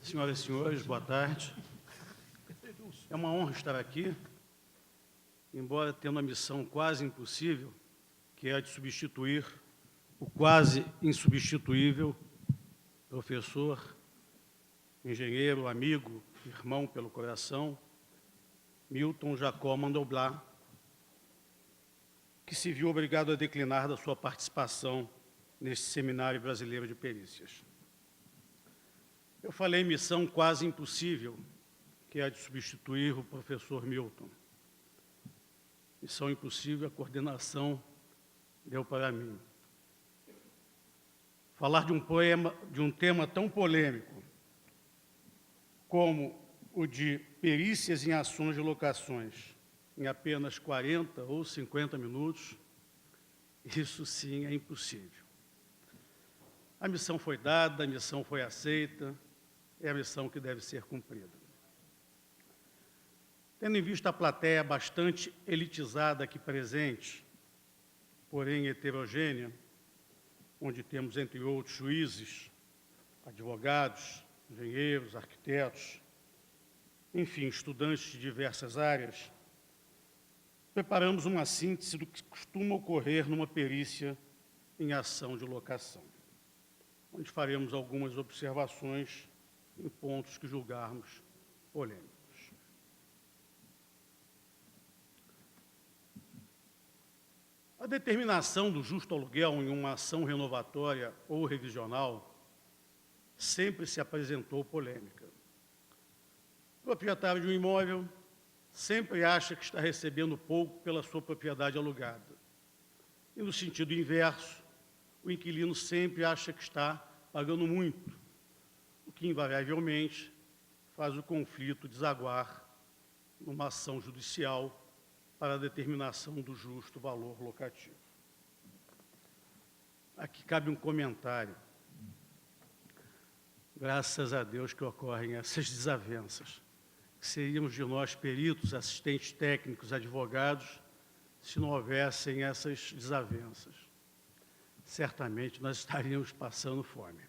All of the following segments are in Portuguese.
Senhoras e senhores, boa tarde. É uma honra estar aqui, embora tendo a missão quase impossível, que é a de substituir o quase insubstituível professor, engenheiro, amigo, irmão pelo coração, Milton Jacó Mandelblat, que se viu obrigado a declinar da sua participação neste Seminário Brasileiro de Perícias. Eu falei missão quase impossível, que é a de substituir o professor Milton. Missão impossível, a coordenação deu para mim. Falar de um tema tão polêmico como o de perícias em ações de locações, em apenas 40 ou 50 minutos, isso sim é impossível. A missão foi dada, a missão foi aceita, é a missão que deve ser cumprida. Tendo em vista a plateia bastante elitizada aqui presente, porém heterogênea, onde temos, entre outros, juízes, advogados, engenheiros, arquitetos, enfim, estudantes de diversas áreas, preparamos uma síntese do que costuma ocorrer numa perícia em ação de locação, onde faremos algumas observações em pontos que julgarmos polêmicos. A determinação do justo aluguel em uma ação renovatória ou revisional sempre se apresentou polêmica. O proprietário de um imóvel sempre acha que está recebendo pouco pela sua propriedade alugada. E, no sentido inverso, o inquilino sempre acha que está pagando muito, o que, invariavelmente, faz o conflito desaguar numa ação judicial para a determinação do justo valor locativo. Aqui cabe um comentário. Graças a Deus que ocorrem essas desavenças. Seríamos de nós peritos, assistentes técnicos, advogados, se não houvessem essas desavenças. Certamente nós estaríamos passando fome.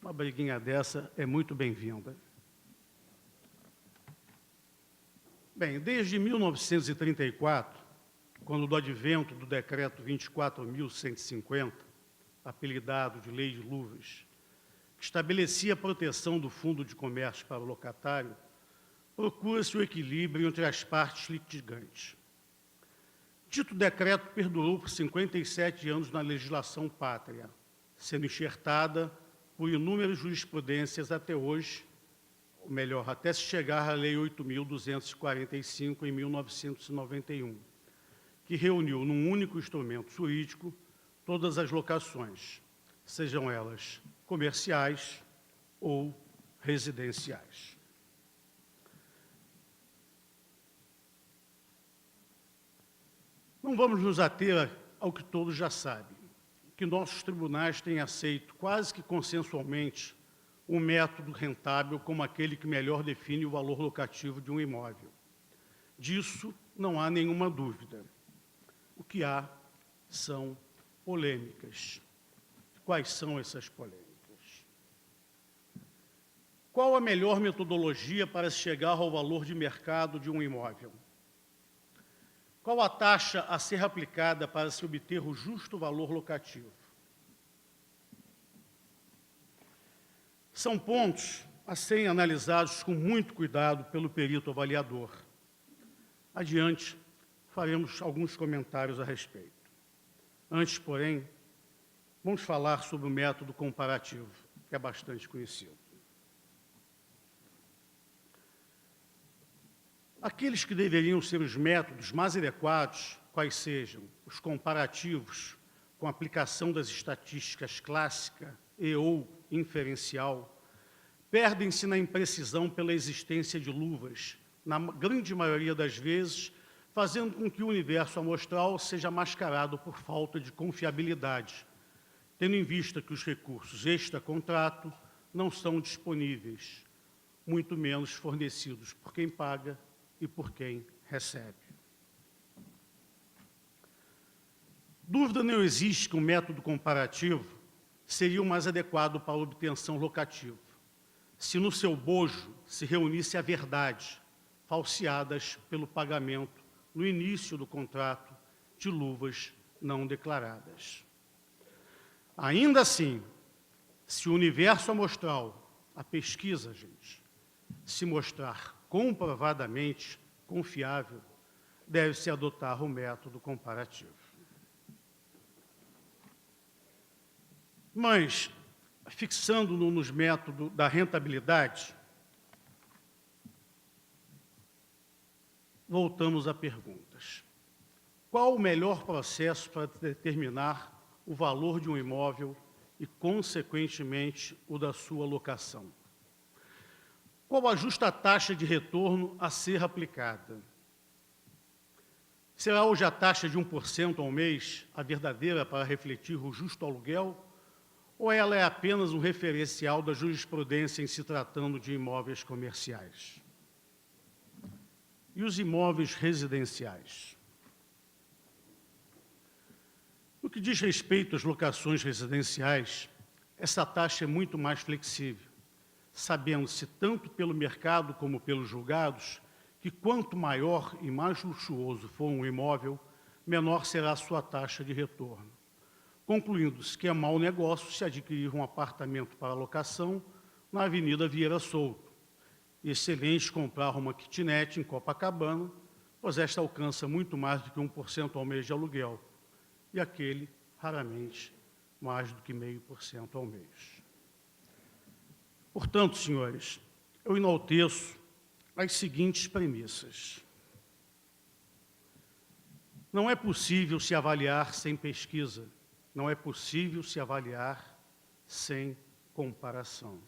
Uma briguinha dessa é muito bem-vinda. Bem, desde 1934, quando do advento do Decreto 24.150, apelidado de Lei de Luvas, que estabelecia a proteção do Fundo de Comércio para o locatário, procura-se o equilíbrio entre as partes litigantes. Dito decreto perdurou por 57 anos na legislação pátria, sendo enxertada por inúmeras jurisprudências até hoje, ou melhor, até se chegar à Lei 8.245, em 1991, que reuniu num único instrumento jurídico todas as locações, sejam elas comerciais ou residenciais. Não vamos nos ater ao que todos já sabem, que nossos tribunais têm aceito quase que consensualmente um método rentável como aquele que melhor define o valor locativo de um imóvel. Disso não há nenhuma dúvida. O que há são polêmicas. Quais são essas polêmicas? Qual a melhor metodologia para se chegar ao valor de mercado de um imóvel? Qual a taxa a ser aplicada para se obter o justo valor locativo? São pontos a serem analisados com muito cuidado pelo perito avaliador. Adiante, faremos alguns comentários a respeito. Antes, porém, vamos falar sobre o método comparativo, que é bastante conhecido. Aqueles que deveriam ser os métodos mais adequados, quais sejam os comparativos com a aplicação das estatísticas clássica e ou inferencial, perdem-se na imprecisão pela existência de luvas, na grande maioria das vezes, fazendo com que o universo amostral seja mascarado por falta de confiabilidade, tendo em vista que os recursos extra-contrato não são disponíveis, muito menos fornecidos por quem paga e por quem recebe. Dúvida não existe que um método comparativo seria o mais adequado para a obtenção locativa, se no seu bojo se reunisse a verdade, falseadas pelo pagamento no início do contrato de luvas não declaradas. Ainda assim, se o universo amostral, a pesquisa, gente, se mostrar comprovadamente confiável, deve-se adotar o método comparativo. Mas, fixando-nos nos métodos da rentabilidade, voltamos a perguntas. Qual o melhor processo para determinar o valor de um imóvel e, consequentemente, o da sua locação? Qual a justa taxa de retorno a ser aplicada? Será hoje a taxa de 1% ao mês a verdadeira para refletir o justo aluguel? Ou ela é apenas um referencial da jurisprudência em se tratando de imóveis comerciais? E os imóveis residenciais? No que diz respeito às locações residenciais, essa taxa é muito mais flexível, sabendo-se tanto pelo mercado como pelos julgados que quanto maior e mais luxuoso for um imóvel, menor será a sua taxa de retorno, concluindo-se que é mau negócio se adquirir um apartamento para locação na Avenida Vieira Souto, e excelente comprar uma kitnet em Copacabana, pois esta alcança muito mais do que 1% ao mês de aluguel, e aquele, raramente, mais do que 0,5% ao mês. Portanto, senhores, eu enalteço as seguintes premissas. Não é possível se avaliar sem pesquisa, não é possível se avaliar sem comparação.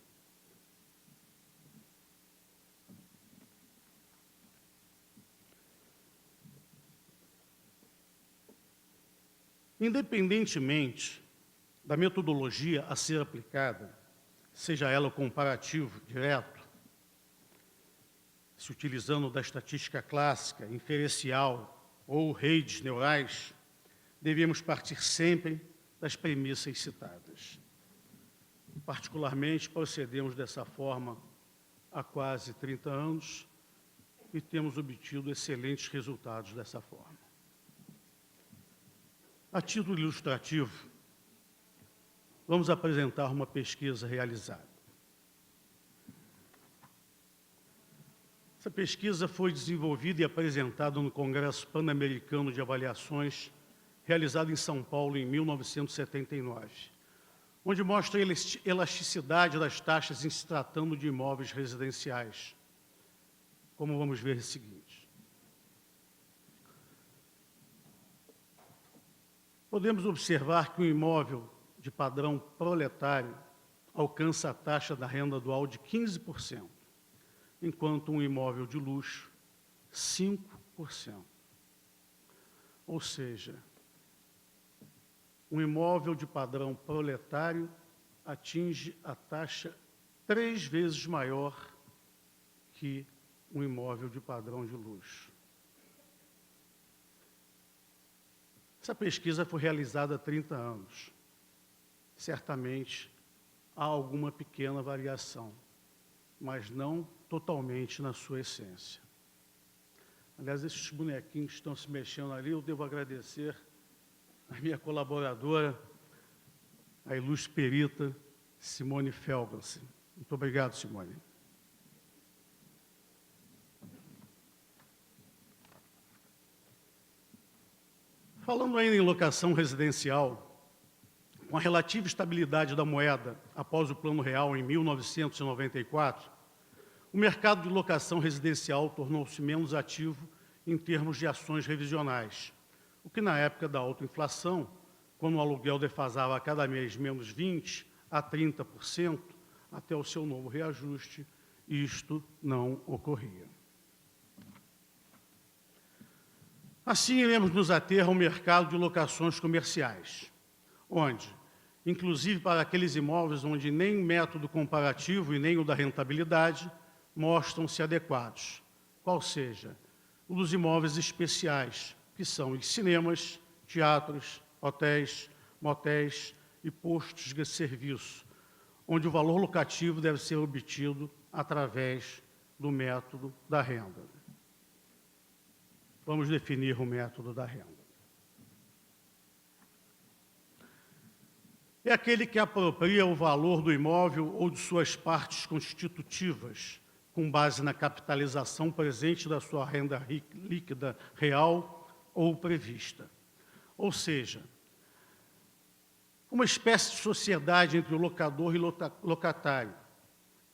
Independentemente da metodologia a ser aplicada, seja ela o comparativo direto, se utilizando da estatística clássica, inferencial ou redes neurais, devemos partir sempre das premissas citadas. Particularmente, procedemos dessa forma há quase 30 anos e temos obtido excelentes resultados dessa forma. A título ilustrativo, vamos apresentar uma pesquisa realizada. Essa pesquisa foi desenvolvida e apresentada no Congresso Pan-Americano de Avaliações, realizado em São Paulo em 1979, onde mostra a elasticidade das taxas em se tratando de imóveis residenciais, como vamos ver o seguinte. Podemos observar que um imóvel de padrão proletário alcança a taxa da renda dual de 15%, enquanto um imóvel de luxo, 5%. Ou seja, um imóvel de padrão proletário atinge a taxa 3 vezes maior que um imóvel de padrão de luxo. Essa pesquisa foi realizada há 30 anos. Certamente há alguma pequena variação, mas não totalmente na sua essência. Aliás, esses bonequinhos que estão se mexendo ali, eu devo agradecer à minha colaboradora, a ilustre perita Simone Felgensen. Muito obrigado, Simone. Falando ainda em locação residencial, com a relativa estabilidade da moeda após o Plano Real em 1994, o mercado de locação residencial tornou-se menos ativo em termos de ações revisionais, o que na época da alta inflação, quando o aluguel defasava a cada mês menos 20% a 30%, até o seu novo reajuste, isto não ocorria. Assim, iremos nos ater ao mercado de locações comerciais, onde, inclusive para aqueles imóveis onde nem o método comparativo e nem o da rentabilidade mostram-se adequados, qual seja o dos imóveis especiais, que são os cinemas, teatros, hotéis, motéis e postos de serviço, onde o valor locativo deve ser obtido através do método da renda. Vamos definir o método da renda. É aquele que apropria o valor do imóvel ou de suas partes constitutivas, com base na capitalização presente da sua renda líquida real ou prevista. Ou seja, uma espécie de sociedade entre o locador e locatário,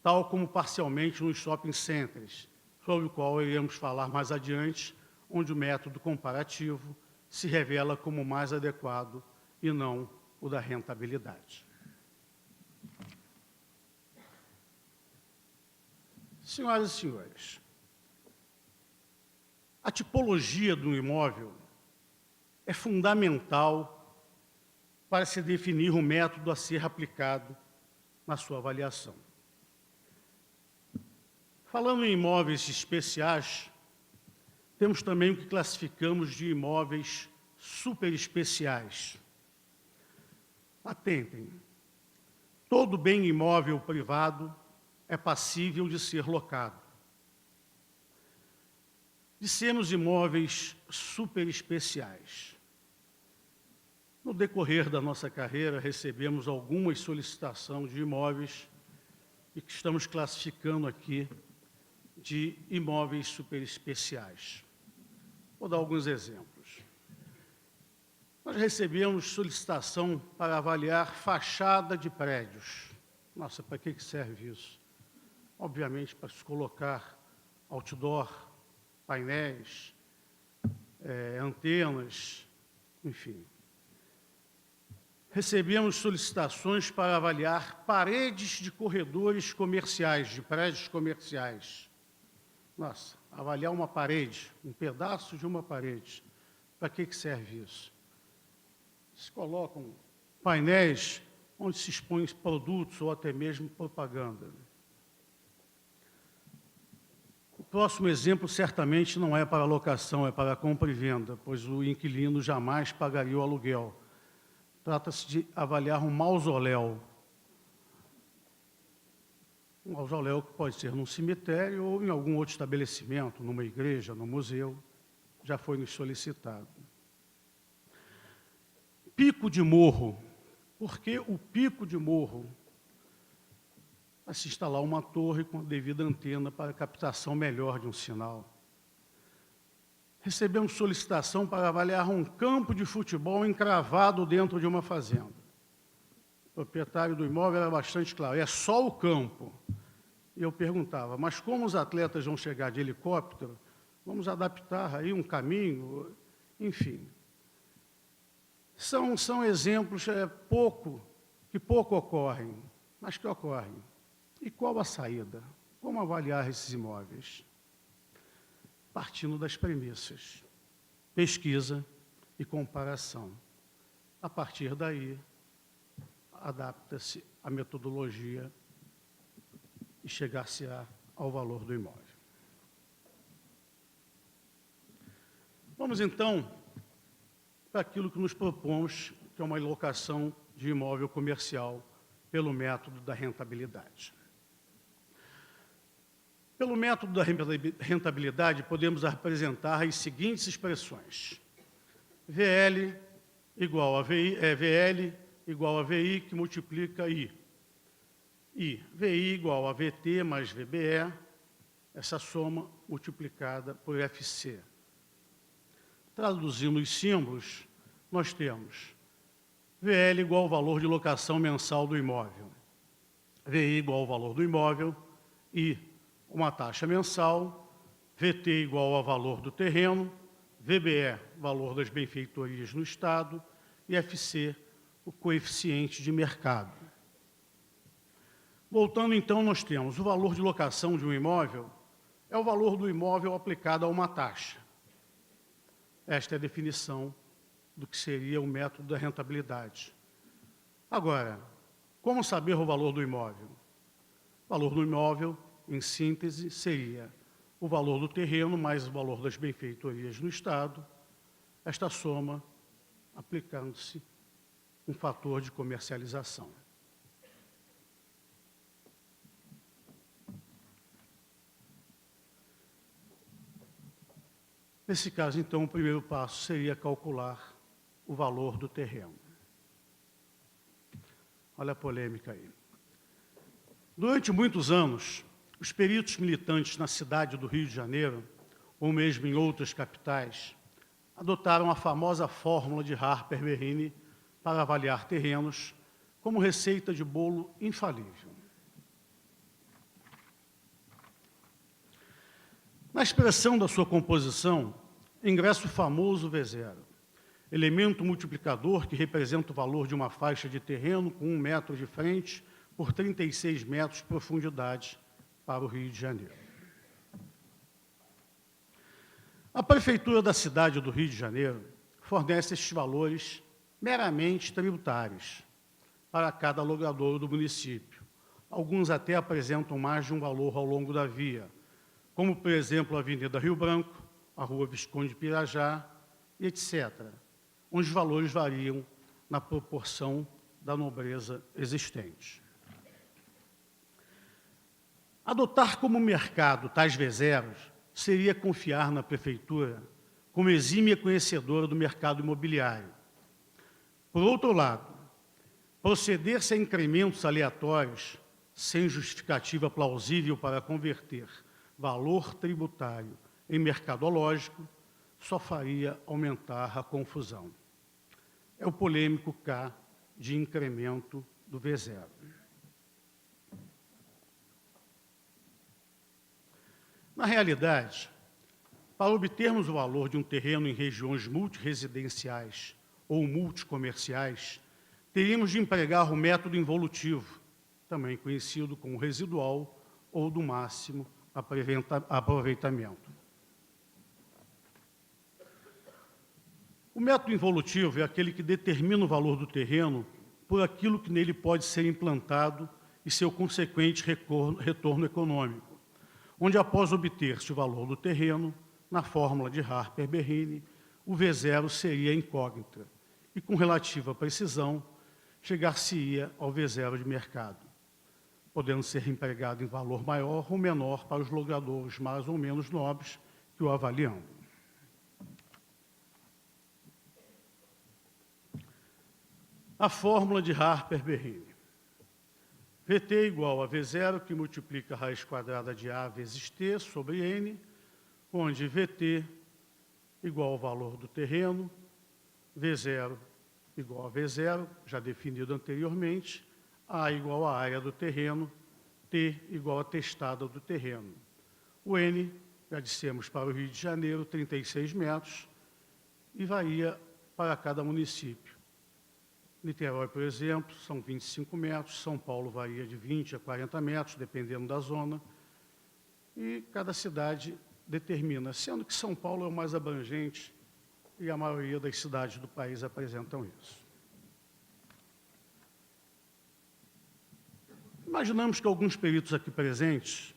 tal como parcialmente nos shopping centers, sobre o qual iremos falar mais adiante, onde o método comparativo se revela como mais adequado e não o da rentabilidade. Senhoras e senhores, a tipologia do imóvel é fundamental para se definir o método a ser aplicado na sua avaliação. Falando em imóveis especiais, temos também o que classificamos de imóveis superespeciais. Atentem, todo bem imóvel privado é passível de ser locado. Dissemos imóveis superespeciais. No decorrer da nossa carreira, recebemos algumas solicitações de imóveis e que estamos classificando aqui de imóveis superespeciais. Vou dar alguns exemplos. Nós recebemos solicitação para avaliar fachada de prédios. Nossa, para que serve isso? Obviamente, para se colocar outdoor, painéis, antenas, enfim. Recebemos solicitações para avaliar paredes de corredores comerciais, de prédios comerciais. Nossa, avaliar uma parede, um pedaço de uma parede. Para que serve isso? Se colocam painéis onde se expõem produtos ou até mesmo propaganda. O próximo exemplo certamente não é para locação, é para compra e venda, pois o inquilino jamais pagaria o aluguel. Trata-se de avaliar um mausoléu. Um mausoléu que pode ser num cemitério ou em algum outro estabelecimento, numa igreja, num museu, já foi nos solicitado. Pico de morro. Por que o pico de morro? Vai se instalar uma torre com a devida antena para captação melhor de um sinal. Recebemos solicitação para avaliar um campo de futebol encravado dentro de uma fazenda. O proprietário do imóvel era bastante claro, é só o campo. E eu perguntava, mas como os atletas vão chegar de helicóptero, vamos adaptar aí um caminho, enfim. São exemplos que pouco ocorrem, mas que ocorrem. E qual a saída? Como avaliar esses imóveis? Partindo das premissas, pesquisa e comparação. A partir daí, adapta-se a metodologia e chegar-se-á ao valor do imóvel. Vamos, então, para aquilo que nos propomos, que é uma alocação de imóvel comercial pelo método da rentabilidade. Pelo método da rentabilidade, podemos apresentar as seguintes expressões. VL igual a VI que multiplica I. E VI igual a VT mais VBE, essa soma multiplicada por FC. Traduzindo os símbolos, nós temos VL igual ao valor de locação mensal do imóvel, VI igual ao valor do imóvel, I uma taxa mensal, VT igual ao valor do terreno, VBE, valor das benfeitorias no Estado, e FC, o coeficiente de mercado. Voltando, então, nós temos o valor de locação de um imóvel, é o valor do imóvel aplicado a uma taxa. Esta é a definição do que seria o método da rentabilidade. Agora, como saber o valor do imóvel? O valor do imóvel, em síntese, seria o valor do terreno mais o valor das benfeitorias no Estado, esta soma aplicando-se um fator de comercialização. Nesse caso, então, o primeiro passo seria calcular o valor do terreno. Olha a polêmica aí. Durante muitos anos, os peritos militantes na cidade do Rio de Janeiro, ou mesmo em outras capitais, adotaram a famosa fórmula de Harper-Berrini para avaliar terrenos como receita de bolo infalível. Na expressão da sua composição, ingressa o famoso V0, elemento multiplicador que representa o valor de uma faixa de terreno com 1 metro de frente por 36 metros de profundidade para o Rio de Janeiro. A Prefeitura da cidade do Rio de Janeiro fornece estes valores meramente tributários para cada logradouro do município. Alguns até apresentam mais de um valor ao longo da via, como, por exemplo, a Avenida Rio Branco, a Rua Visconde de Pirajá, e etc., onde os valores variam na proporção da nobreza existente. Adotar como mercado tais V0 seria confiar na Prefeitura como exímia conhecedora do mercado imobiliário. Por outro lado, proceder-se a incrementos aleatórios, sem justificativa plausível para converter valor tributário em mercadológico, só faria aumentar a confusão. É o polêmico K de incremento do V0. Na realidade, para obtermos o valor de um terreno em regiões multiresidenciais ou multicomerciais, teríamos de empregar o método involutivo, também conhecido como residual ou do máximo aproveitamento. O método involutivo é aquele que determina o valor do terreno por aquilo que nele pode ser implantado e seu consequente retorno econômico, onde, após obter-se o valor do terreno, na fórmula de Harper-Berrini, o V0 seria incógnita e, com relativa precisão, chegar-se-ia ao V0 de mercado, podendo ser empregado em valor maior ou menor para os logradouros mais ou menos nobres que o avaliam. A fórmula de Harper-Berrini. VT igual a V0, que multiplica a raiz quadrada de A vezes T sobre N, onde VT igual ao valor do terreno, V0 igual a V0, já definido anteriormente, A igual à área do terreno, T igual à testada do terreno. O N, já dissemos, para o Rio de Janeiro, 36 metros, e varia para cada município. Niterói, por exemplo, são 25 metros, São Paulo varia de 20 a 40 metros, dependendo da zona, e cada cidade determina, sendo que São Paulo é o mais abrangente e a maioria das cidades do país apresentam isso. Imaginamos que alguns peritos aqui presentes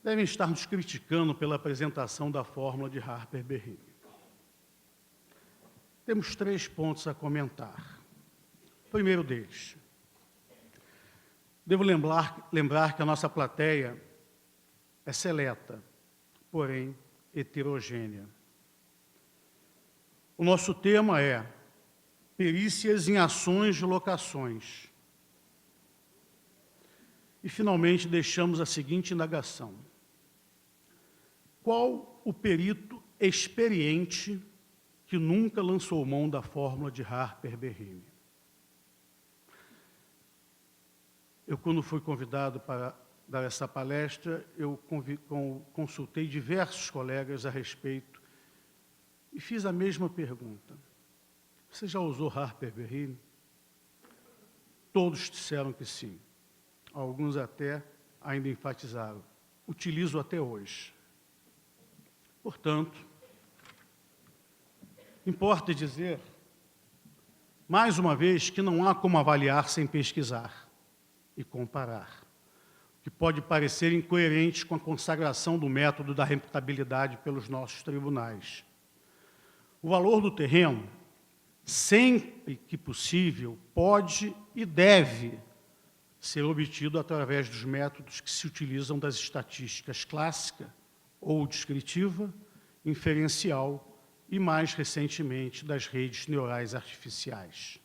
devem estar nos criticando pela apresentação da fórmula de Harper-Berrini. Temos 3 pontos a comentar. O primeiro deles. Devo lembrar que a nossa plateia é seleta, porém heterogênea. O nosso tema é perícias em ações de locações. E, finalmente, deixamos a seguinte indagação. Qual o perito experiente que nunca lançou mão da fórmula de Harper-Berrini? Eu, quando fui convidado para dar essa palestra, eu consultei diversos colegas a respeito e fiz a mesma pergunta. Você já usou Harper-Berrini? Todos disseram que sim. Alguns até ainda enfatizaram. Utilizo até hoje. Portanto, importa dizer, mais uma vez, que não há como avaliar sem pesquisar e comparar, o que pode parecer incoerente com a consagração do método da rentabilidade pelos nossos tribunais. O valor do terreno, sempre que possível, pode e deve ser obtido através dos métodos que se utilizam das estatísticas clássica ou descritiva, inferencial e, mais recentemente, das redes neurais artificiais.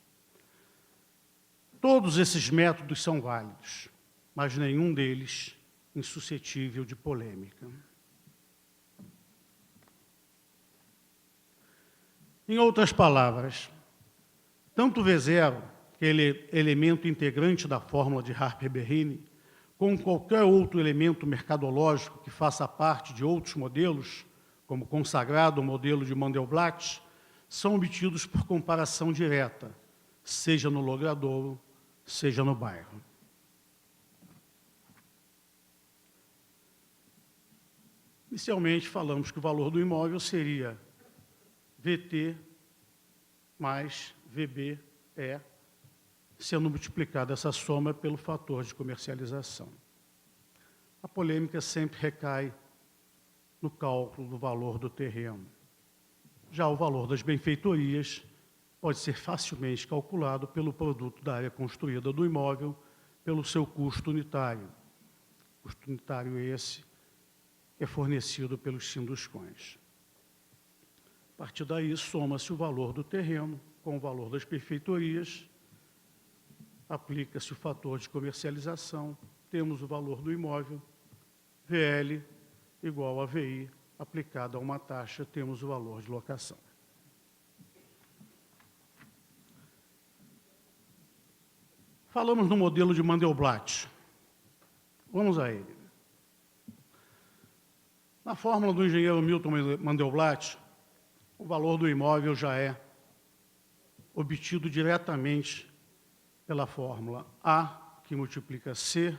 Todos esses métodos são válidos, mas nenhum deles insuscetível de polêmica. Em outras palavras, tanto V0, que é elemento integrante da fórmula de Harper-Berrini, como qualquer outro elemento mercadológico que faça parte de outros modelos, como o consagrado modelo de Mandelbrot, são obtidos por comparação direta, seja no logradouro, seja no bairro. Inicialmente, falamos que o valor do imóvel seria VT mais VBE, sendo multiplicada essa soma pelo fator de comercialização. A polêmica sempre recai no cálculo do valor do terreno. Já o valor das benfeitorias pode ser facilmente calculado pelo produto da área construída do imóvel, pelo seu custo unitário. Custo unitário esse que é fornecido pelos Sinduscões. A partir daí, soma-se o valor do terreno com o valor das benfeitorias, aplica-se o fator de comercialização, temos o valor do imóvel, VL igual a VI, aplicado a uma taxa, temos o valor de locação. Falamos no modelo de Mandelbrot. Vamos a ele. Na fórmula do engenheiro Milton Mandelbrot, o valor do imóvel já é obtido diretamente pela fórmula A, que multiplica C,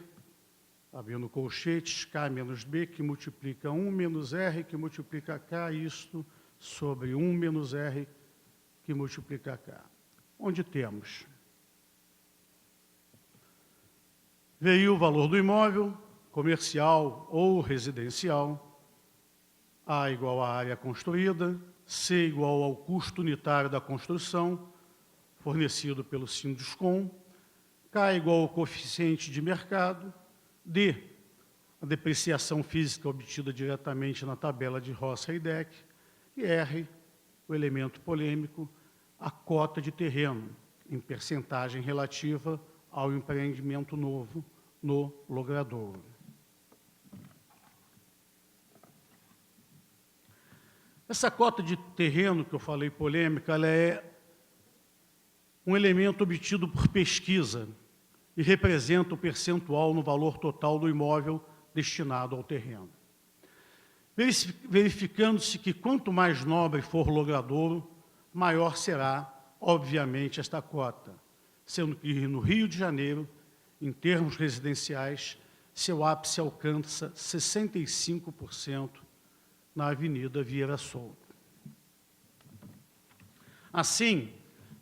abrindo colchetes, K menos B, que multiplica 1 menos R, que multiplica K, isto sobre 1 menos R, que multiplica K. Onde temos VI, o valor do imóvel, comercial ou residencial, A igual à área construída, C igual ao custo unitário da construção, fornecido pelo Sinduscom, K igual ao coeficiente de mercado, D, a depreciação física obtida diretamente na tabela de Ross-Heideck, e R, o elemento polêmico, a cota de terreno, em percentagem relativa ao empreendimento novo no logradouro. Essa cota de terreno que eu falei polêmica, ela é um elemento obtido por pesquisa e representa o percentual no valor total do imóvel destinado ao terreno. Verificando-se que quanto mais nobre for o logradouro, maior será, obviamente, esta cota, sendo que no Rio de Janeiro, em termos residenciais, seu ápice alcança 65% na Avenida Vieira Solto. Assim,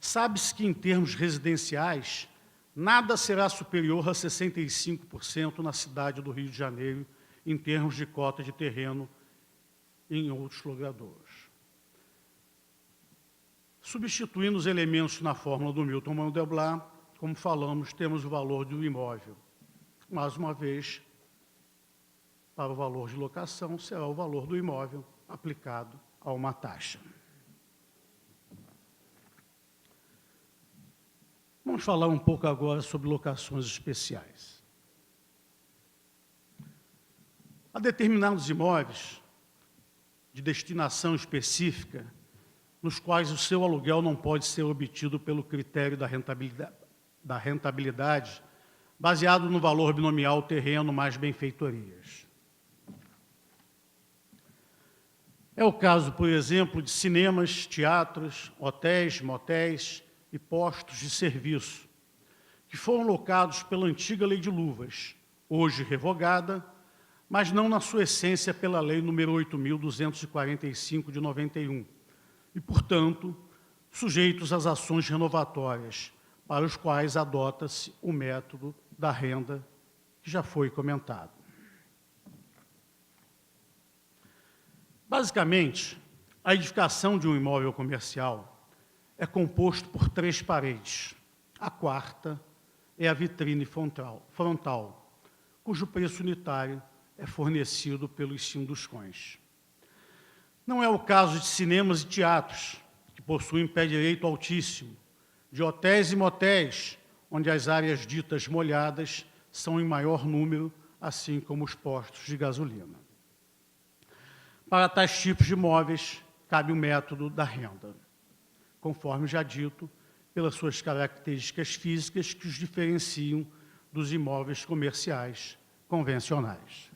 sabe-se que, em termos residenciais, nada será superior a 65% na cidade do Rio de Janeiro, em termos de cota de terreno em outros logradouros. Substituindo os elementos na fórmula do Milton Mandelbrot, como falamos, temos o valor do imóvel. Mais uma vez, para o valor de locação, será o valor do imóvel aplicado a uma taxa. Vamos falar um pouco agora sobre locações especiais. Há determinados imóveis de destinação específica, nos quais o seu aluguel não pode ser obtido pelo critério da rentabilidade, baseado no valor binomial terreno mais benfeitorias. É o caso, por exemplo, de cinemas, teatros, hotéis, motéis e postos de serviço, que foram locados pela antiga Lei de Luvas, hoje revogada, mas não na sua essência pela Lei nº 8.245, de 91, e, portanto, sujeitos às ações renovatórias, para os quais adota-se o método da renda, que já foi comentado. Basicamente, a edificação de um imóvel comercial é composto por 3 paredes. A quarta é a vitrine frontal, cujo preço unitário é fornecido pelos Sinduscões. Não é o caso de cinemas e teatros, que possuem pé direito altíssimo, de hotéis e motéis, onde as áreas ditas molhadas são em maior número, assim como os postos de gasolina. Para tais tipos de imóveis, cabe o método da renda, conforme já dito, pelas suas características físicas que os diferenciam dos imóveis comerciais convencionais.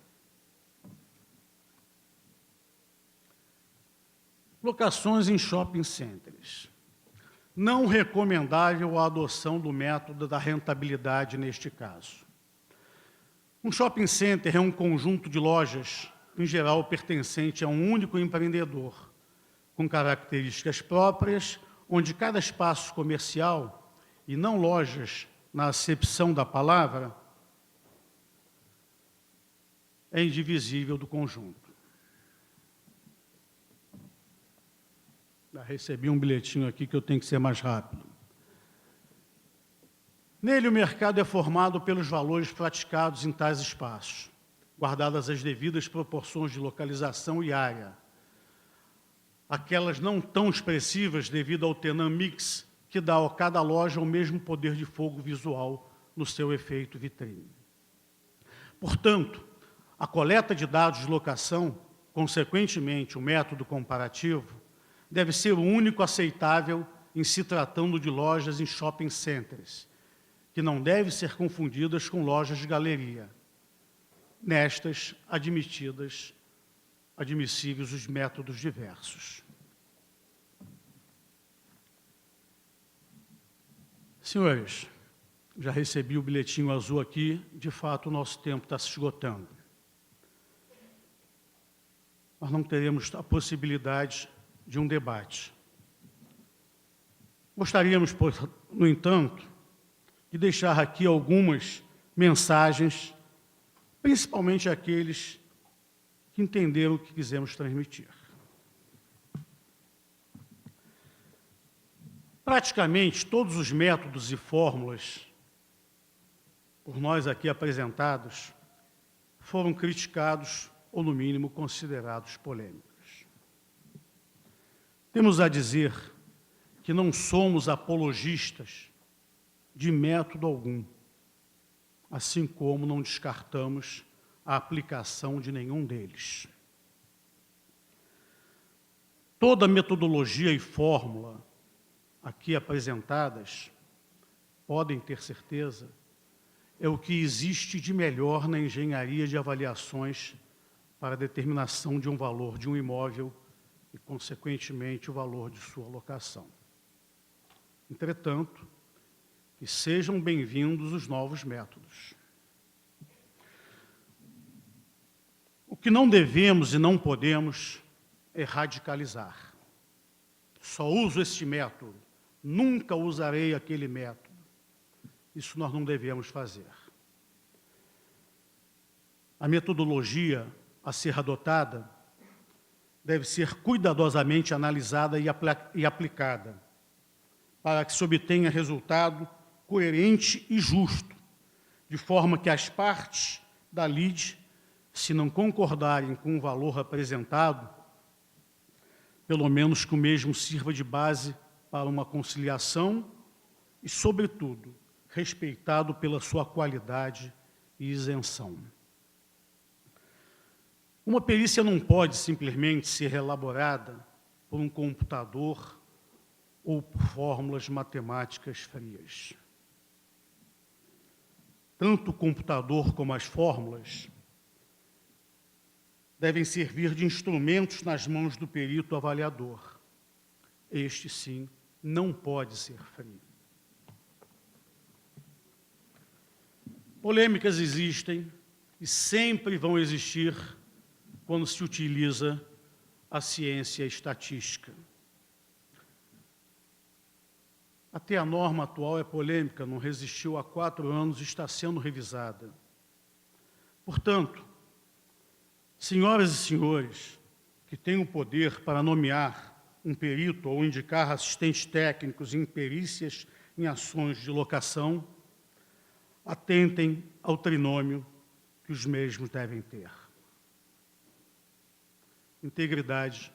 Locações em shopping centers. Não recomendável a adoção do método da rentabilidade neste caso. Um shopping center é um conjunto de lojas, em geral pertencente a um único empreendedor, com características próprias, onde cada espaço comercial, e não lojas na acepção da palavra, é indivisível do conjunto. Já recebi um bilhetinho aqui que eu tenho que ser mais rápido. Nele, o mercado é formado pelos valores praticados em tais espaços, guardadas as devidas proporções de localização e área. Aquelas não tão expressivas devido ao tenant mix, que dá a cada loja o mesmo poder de fogo visual no seu efeito vitrine. Portanto, a coleta de dados de locação, consequentemente o método comparativo, deve ser o único aceitável em se tratando de lojas em shopping centers, que não deve ser confundidas com lojas de galeria. Nestas, admissíveis os métodos diversos. Senhores, já recebi o bilhetinho azul aqui, de fato o nosso tempo está se esgotando. Nós não teremos a possibilidade de um debate. Gostaríamos, no entanto, de deixar aqui algumas mensagens, principalmente aqueles que entenderam o que quisemos transmitir. Praticamente todos os métodos e fórmulas, por nós aqui apresentados, foram criticados ou, no mínimo, considerados polêmicos. Temos a dizer que não somos apologistas de método algum, assim como não descartamos a aplicação de nenhum deles. Toda metodologia e fórmula aqui apresentadas, podem ter certeza, é o que existe de melhor na engenharia de avaliações para a determinação de um valor de um imóvel e, consequentemente, o valor de sua locação. Entretanto, que sejam bem-vindos os novos métodos. O que não devemos e não podemos é radicalizar. Só uso este método, nunca usarei aquele método. Isso nós não devemos fazer. A metodologia a ser adotada deve ser cuidadosamente analisada e aplicada, para que se obtenha resultado coerente e justo, de forma que as partes da lide, se não concordarem com o valor apresentado, pelo menos que o mesmo sirva de base para uma conciliação e, sobretudo, respeitado pela sua qualidade e isenção. Uma perícia não pode simplesmente ser elaborada por um computador ou por fórmulas matemáticas frias. Tanto o computador como as fórmulas devem servir de instrumentos nas mãos do perito avaliador. Este, sim, não pode ser frio. Polêmicas existem e sempre vão existir quando se utiliza a ciência estatística. Até a norma atual é polêmica, não resistiu há 4 anos e está sendo revisada. Portanto, senhoras e senhores que têm o poder para nomear um perito ou indicar assistentes técnicos em perícias em ações de locação, atentem ao trinômio que os mesmos devem ter. integridade